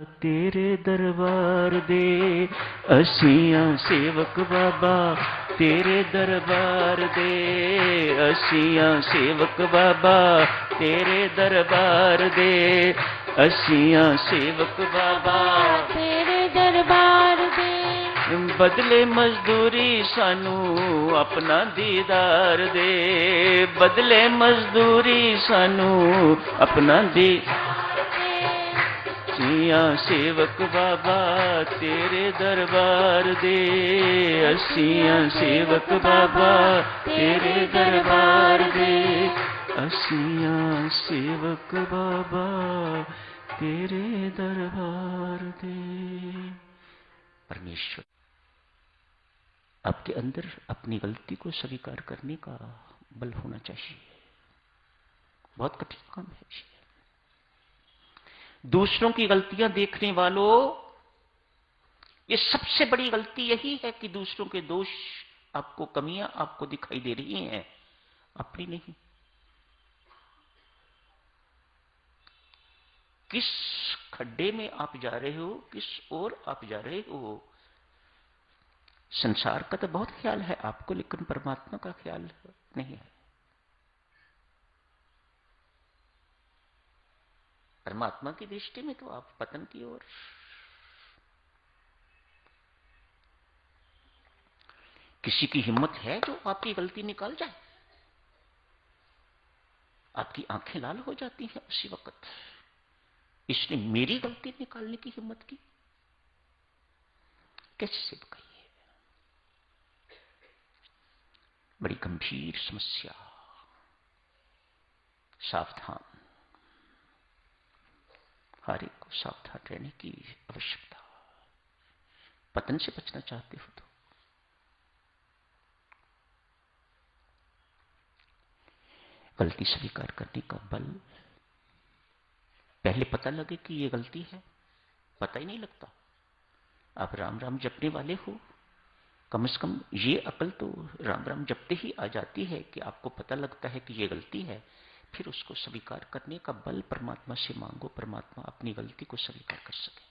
तेरे दरबार दे असियां सेवक बाबा, तेरे दरबार दे असियां सेवक बाबा, तेरे दरबार दे असियां सेवक बाबा, तेरे दरबार दे बदले मजदूरी सानू अपना दीदार दे, बदले मजदूरी सानू अपना असियां सेवक बाबा, तेरे दरबार दे असियां सेवक बाबा, तेरे दरबार दे असियां सेवक बाबा, तेरे दरबार दे। परमेश्वर आपके अंदर अपनी गलती को स्वीकार करने का बल होना चाहिए। बहुत कठिन काम है। दूसरों की गलतियां देखने वालों, ये सबसे बड़ी गलती यही है कि दूसरों के दोष, आपको कमियां आपको दिखाई दे रही हैं, अपनी नहीं। किस खड्डे में आप जा रहे हो, किस ओर आप जा रहे हो, संसार का तो बहुत ख्याल है आपको, लेकिन परमात्मा का ख्याल नहीं है। परमात्मा की दृष्टि में तो आप पतन की ओर। किसी की हिम्मत है जो आपकी गलती निकाल जाए? आपकी आंखें लाल हो जाती हैं उसी वक्त। इसने मेरी गलती निकालने की हिम्मत की, कैसे से बताइए? बड़ी गंभीर समस्या। सावधान, हर एक को सावधान रहने की आवश्यकता। पतन से बचना चाहते हो तो गलती स्वीकार करने का बल। पहले पता लगे कि ये गलती है, पता ही नहीं लगता। आप राम राम जपने वाले हो, कम से कम ये अकल तो राम राम जपते ही आ जाती है कि आपको पता लगता है कि ये गलती है। फिर उसको स्वीकार करने का बल परमात्मा से मांगो, परमात्मा अपनी गलती को स्वीकार कर सके।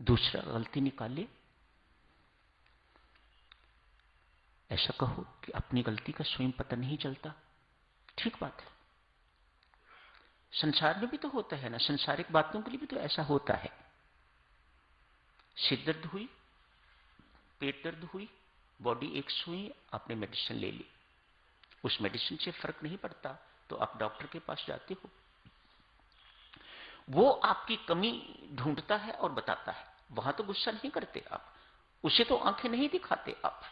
दूसरा गलती निकाले, ऐसा कहो कि अपनी गलती का स्वयं पता नहीं चलता। ठीक बात है, संसार में भी तो होता है ना, संसारिक बातों के लिए भी तो ऐसा होता है। सिर दर्द हुई, पेट दर्द हुई, बॉडी एक्स हुई, आपने मेडिसिन ले ली, उस मेडिसिन से फर्क नहीं पड़ता तो आप डॉक्टर के पास जाते हो। वो आपकी कमी ढूंढता है और बताता है, वहां तो गुस्सा नहीं करते आप, उसे तो आंखें नहीं दिखाते आप।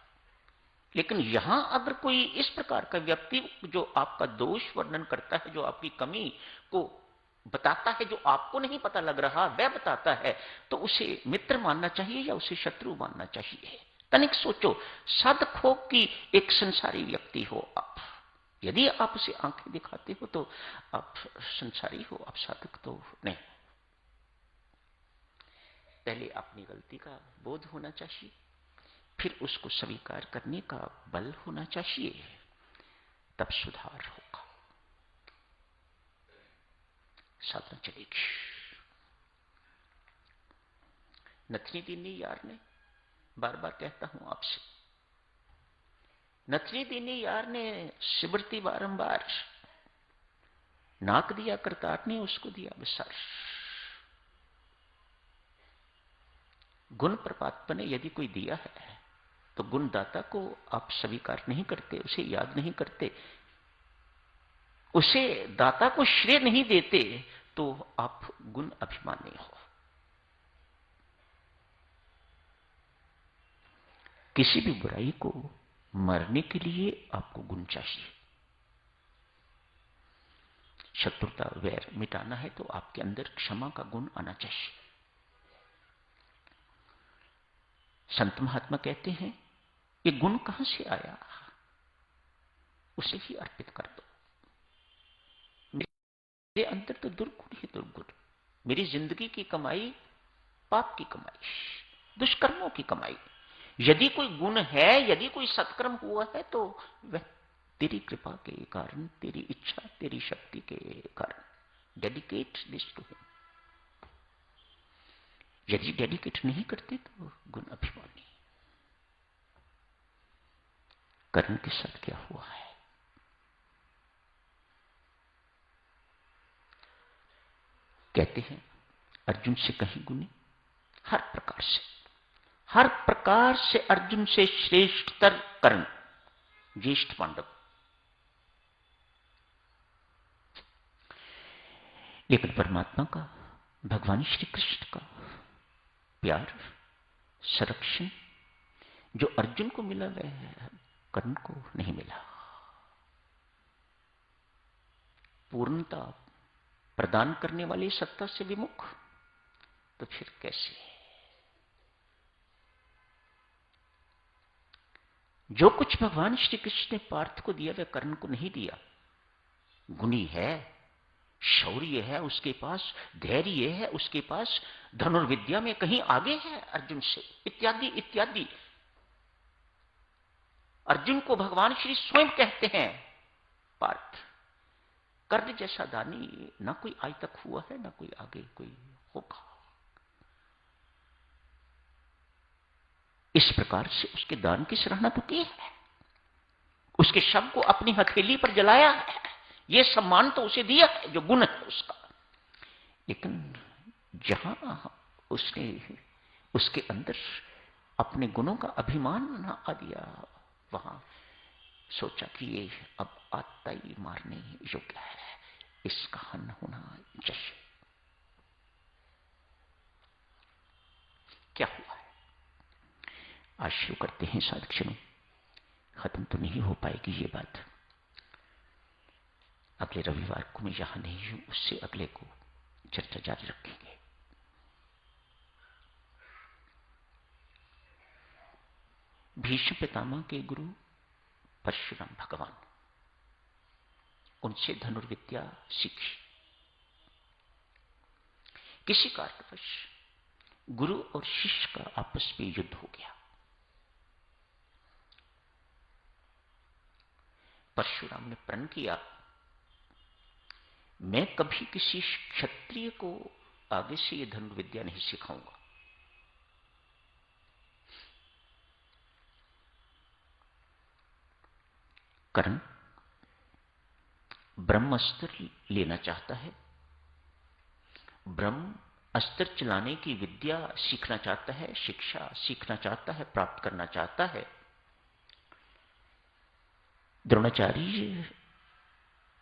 लेकिन यहां अगर कोई इस प्रकार का व्यक्ति जो आपका दोष वर्णन करता है, जो आपकी कमी को बताता है, जो आपको नहीं पता लग रहा वह बताता है, तो उसे मित्र मानना चाहिए या उसे शत्रु मानना चाहिए? तनिक सोचो। साधक हो कि एक संसारी व्यक्ति हो आप, यदि आप उसे आंखें दिखाते हो तो आप संसारी हो, आप साधक तो नहीं। पहले अपनी गलती का बोध होना चाहिए, फिर उसको स्वीकार करने का बल होना चाहिए, तब सुधार होगा, साधना चलेगी। नथनी दीनी यार ने, बार बार कहता हूं आपसे, नथनी दीनी यार ने सिमरती बारंबार, नाक दिया करतार ने उसको दिया विसार। गुण परमात्मा ने यदि कोई दिया है तो गुणदाता को आप स्वीकार नहीं करते, उसे याद नहीं करते, उसे दाता को श्रेय नहीं देते, तो आप गुण अभिमानी हो। किसी भी बुराई को मरने के लिए आपको गुण चाहिए। शत्रुता वैर मिटाना है तो आपके अंदर क्षमा का गुण आना चाहिए। संत महात्मा कहते हैं ये गुण कहां से आया, उसे ही अर्पित कर दो। मेरे अंदर तो दुर्गुण ही दुर्गुण, मेरी जिंदगी की कमाई पाप की कमाई, दुष्कर्मों की कमाई। यदि कोई गुण है, यदि कोई सत्कर्म हुआ है तो वह तेरी कृपा के कारण, तेरी इच्छा, तेरी शक्ति के कारण। Dedicate this to him. यदि डेडिकेट नहीं करते तो गुण अभिमानी। कर्ण के साथ क्या हुआ है? कहते हैं अर्जुन से कहीं गुनी, हर प्रकार से, हर प्रकार से अर्जुन से श्रेष्ठतर कर्ण, ज्येष्ठ पांडव। लेकिन परमात्मा का, भगवान श्री कृष्ण का प्यार, संरक्षण जो अर्जुन को मिला वह कर्ण को नहीं मिला। पूर्णता प्रदान करने वाली सत्ता से विमुख, तो फिर कैसे? जो कुछ भगवान श्री कृष्ण ने पार्थ को दिया वह कर्ण को नहीं दिया। गुणी है, शौर्य है उसके पास, धैर्य है उसके पास, धनुर्विद्या में कहीं आगे है अर्जुन से, इत्यादि इत्यादि। अर्जुन को भगवान श्री स्वयं कहते हैं पार्थ, कर्ण जैसा दानी ना कोई आज तक हुआ है, ना कोई आगे कोई होगा। इस प्रकार से उसके दान की सराहना तो की है, उसके शव को अपनी हथेली पर जलाया है, यह सम्मान तो उसे दिया है जो गुण है उसका। लेकिन जहां उसने उसके अंदर अपने गुणों का अभिमान ना आ दिया, वहां सोचा कि ये अब आत्ता ही मारने योग्य है, इसका हन होना चाहिए। क्या हुआ है? आज शुरू करते हैं साधक। खत्म तो नहीं हो पाएगी ये बात। अगले रविवार को मैं यहां नहीं हूं, उससे अगले को चर्चा जारी रखेंगे। भीष्म पितामह के गुरु परशुराम भगवान, उनसे धनुर्विद्या सीखी। किसी कारणवश गुरु और शिष्य का आपस में युद्ध हो गया। परशुराम ने प्रण किया, मैं कभी किसी क्षत्रिय को आगे से यह धनुर्विद्या नहीं सिखाऊंगा। कर्ण ब्रह्मास्त्र लेना चाहता है, ब्रह्म अस्त्र चलाने की विद्या सीखना चाहता है, शिक्षा सीखना चाहता है, प्राप्त करना चाहता है। द्रोणाचार्य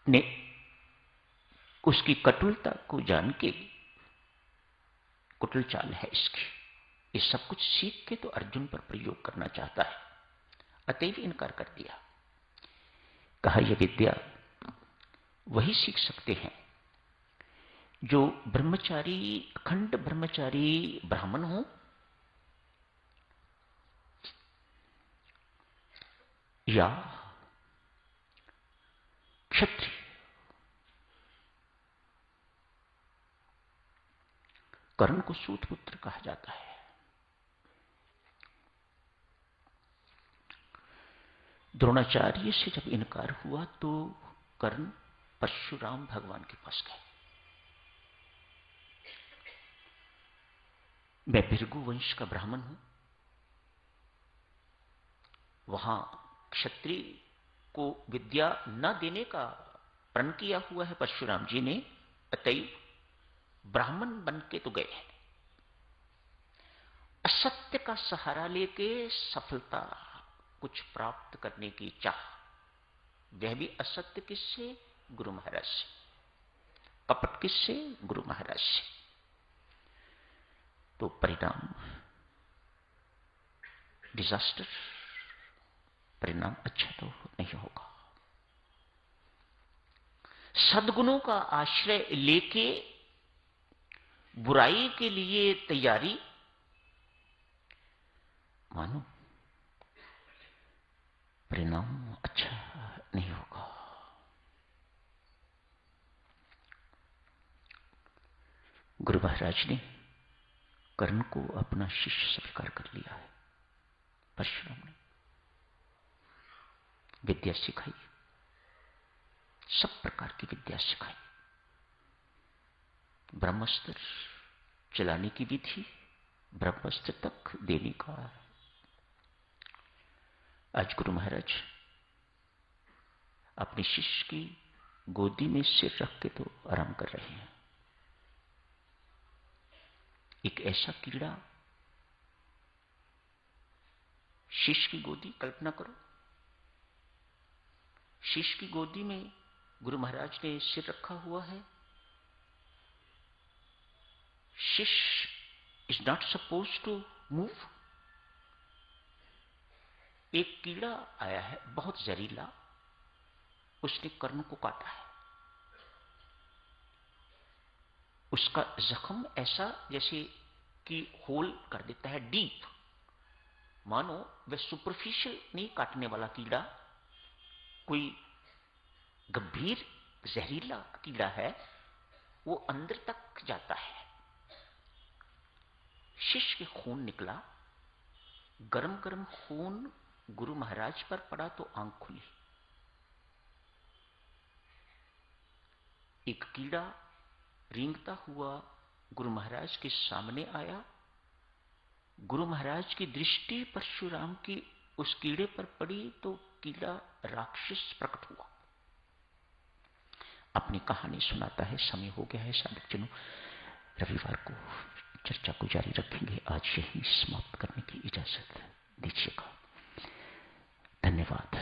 ने उसकी कटुलता को जान के, कुटिल चाल है इसकी, ये सब कुछ सीख के तो अर्जुन पर प्रयोग करना चाहता है, अतएव इनकार कर दिया। कहा यह विद्या वही सीख सकते हैं जो ब्रह्मचारी, अखंड ब्रह्मचारी ब्राह्मण हो या क्षत्रिय। कर्ण को सूतपुत्र कहा जाता है। द्रोणाचार्य से जब इनकार हुआ तो कर्ण परशुराम भगवान के पास गए। मैं भृगु वंश का ब्राह्मण हूं, वहां क्षत्रिय को विद्या न देने का प्रण किया हुआ है परशुराम जी ने, अतएव ब्राह्मण बन के तो गए हैं। असत्य का सहारा लेके सफलता कुछ प्राप्त करने की चाह, वह भी असत्य किससे? गुरु महाराज से। कपट किससे? गुरु महाराज से। तो परिणाम डिजास्टर, परिणाम अच्छा तो नहीं होगा। सद्गुणों का आश्रय लेके बुराई के लिए तैयारी, मानो परिणाम अच्छा नहीं होगा। गुरु महाराज ने कर्ण को अपना शिष्य स्वीकार कर लिया है। परशुराम ने विद्या सिखाई, सब प्रकार की विद्या सिखाई। ब्रह्मास्त्र चलाने की विधि, ब्रह्मास्त्र तक देने का। आज गुरु महाराज अपने शिष्य की गोदी में सिर रख के तो आराम कर रहे हैं। एक ऐसा कीड़ा, शिष्य की गोदी, कल्पना करो, शिष्य की गोदी में गुरु महाराज ने सिर रखा हुआ है। शिष्य is not suppose to move. एक कीड़ा आया है, बहुत जहरीला, उसने कर्ण को काटा है। उसका जख्म ऐसा जैसे कि होल कर देता है, डीप। मानो वह सुपरफिशियल नहीं काटने वाला कीड़ा, कोई गंभीर जहरीला कीड़ा है, वो अंदर तक जाता है। शिष्य के खून निकला, गरम गरम खून गुरु महाराज पर पड़ा तो आंख खुली। एक कीड़ा रेंगता हुआ गुरु महाराज के सामने आया। गुरु महाराज की दृष्टि परशुराम की उस कीड़े पर पड़ी तो कीड़ा राक्षस प्रकट हुआ। अपनी कहानी सुनाता है। समय हो गया है साधकजनों, रविवार को चर्चा को जारी रखेंगे। आज यही समाप्त करने की इजाजत दीजिएगा। धन्यवाद।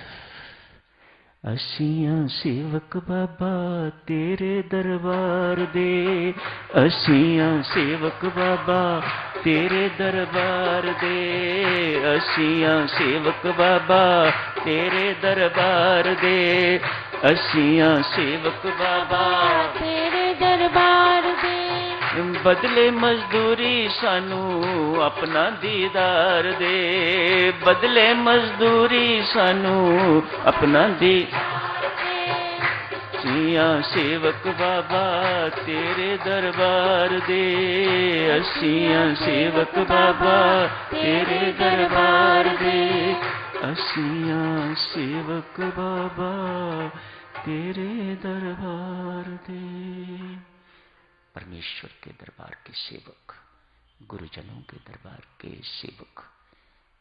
असियां सेवक बाबा तेरे दरबार दे, असियां सेवक बाबा तेरे दरबार दे, असियां सेवक बाबा तेरे दरबार दे, असियां सेवक बाबा तेरे दरबार दे। बदले मजदूरी सानू अपना दीदार दे, बदले मजदूरी सानू अपना असियां सेवक बाबा तेरे दरबार दे, असियां सेवक बाबा तेरे दरबार दे, असियां सेवक बाबा तेरे दरबार दे। परमेश्वर के दरबार के सेवक, गुरुजनों के दरबार के सेवक,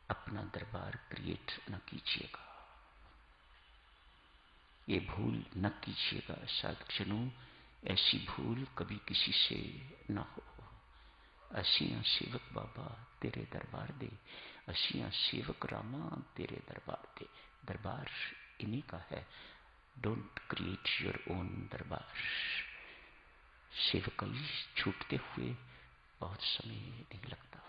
अपना दरबार क्रिएट न कीजिएगा, ये भूल न कीजिएगा साधकजनों। ऐसी भूल कभी किसी से न हो। असियां सेवक बाबा तेरे दरबार दे, असियां सेवक रामा तेरे दरबार दे। दरबार इन्हीं का है। डोंट क्रिएट योर ओन दरबार। सेवकाई छूटते हुए बहुत समय नहीं लगता।